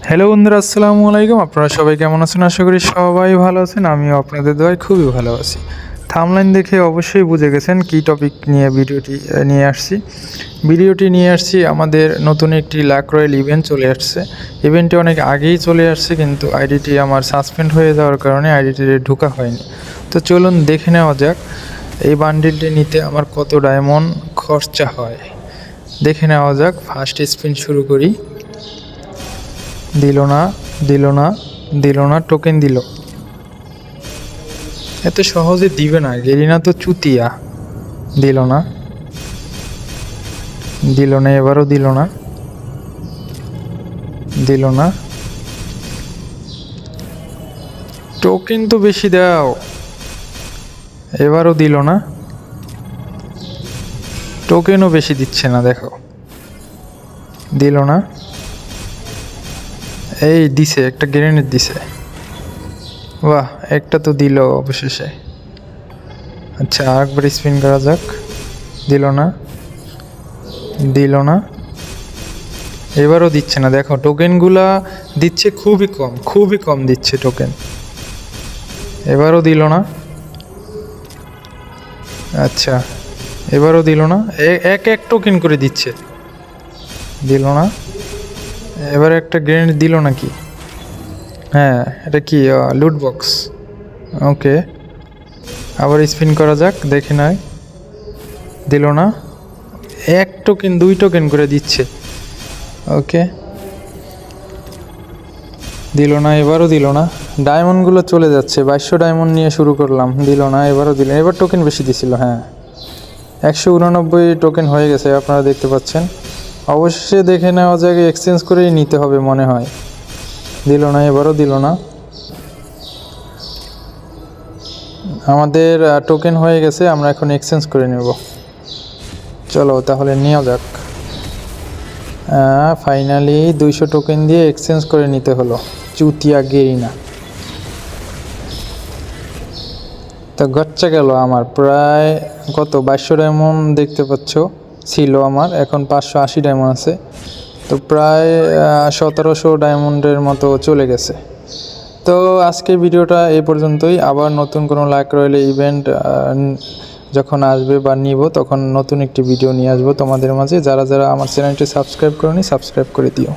Hello বন্ধুরা, আসসালামু আলাইকুম। আপনারা সবাই কেমন আছেন? আশা করি সবাই ভালো আছেন। আমিও আপনাদের দোয়ায় খুবই ভালো আছি। থাম্বনেল দেখে অবশ্যই বুঝে গেছেন কী টপিক নিয়ে ভিডিওটি নিয়ে আসছি। আমাদের নতুন একটি লাক রয়্যাল ইভেন্ট চলে আসছে। ইভেন্টটি অনেক আগেই চলে আসছে, কিন্তু আইডিটি আমার সাসপেন্ড হয়ে যাওয়ার কারণে আইডিটিতে ঢোকা হয়নি। তো চলুন দেখে নেওয়া যাক এই বান্ডিলটি নিতে আমার কত ডায়মন্ড খরচা হয়। দেখে নেওয়া যাক। ফার্স্ট স্পিন শুরু করি। দিল না, টোকেন দিল। এত সহজে দিবে না, গেরিনা তো চুতিয়া। দিল না, এবারও দিল না। টোকেন তো বেশি দাও। এবারও দিল না, টোকেনও বেশি দিচ্ছে না। দেখো, দিল না। এই দিছে, একটা গ্রেনেড দিছে। বাহ, একটা তো দিল অবশেষে। আচ্ছা, আরেকবার স্পিন করা যাক। দিল না, এবারও দিচ্ছে না। দেখো, টোকেনগুলা দিচ্ছে খুবই কম দিচ্ছে টোকেন। এবারও দিল না। আচ্ছা, এবারও দিল না। এক টোকেন করে দিচ্ছে। দিল না। এবার একটা গ্রেনেড দিল নাকি? হ্যাঁ, এটা কি লুট বক্স? ওকে, আবার স্পিন করা যাক, দেখে নয়। দিল না। এক টোকেন, 2 টোকেন করে দিচ্ছে। ওকে, দিল না, এবারও দিল না। ডায়মন্ডগুলো চলে যাচ্ছে। 2200 ডায়মন্ড নিয়ে শুরু করলাম। দিল না, এবারও দিল। এবার টোকেন বেশি দিছিল। হ্যাঁ, 189 টোকেন হয়ে গেছে, আপনারা দেখতে পাচ্ছেন। অবশ্যই দেখে নেওয়া যায়, এক্সচেঞ্জ করেই নিতে হবে মনে হয়। দিল না, এবারও দিল না। আমাদের টোকেন হয়ে গেছে, আমরা এখন এক্সচেঞ্জ করে নেব। চলো তাহলে নেওয়া যাক। ফাইনালি 200 টোকেন দিয়ে এক্সচেঞ্জ করে নিতে হলো। চুতিয়া গেরিনা। তো গচ্চা গেল আমার প্রায় কত 2200 ডায়মন্ড দেখতে পাচ্ছ ছিল আমার, এখন 580 ডায়মন্ড আছে। তো প্রায় 1700 ডায়মন্ডের মতো চলে গেছে। তো আজকে ভিডিওটা এই পর্যন্তই। আবার নতুন কোনো লাক রয়্যাল ইভেন্ট যখন আসবে বা নিব, তখন নতুন একটি ভিডিও নিয়ে আসবো তোমাদের মাঝে। যারা আমার চ্যানেলটি সাবস্ক্রাইব করনি, সাবস্ক্রাইব করে দিও।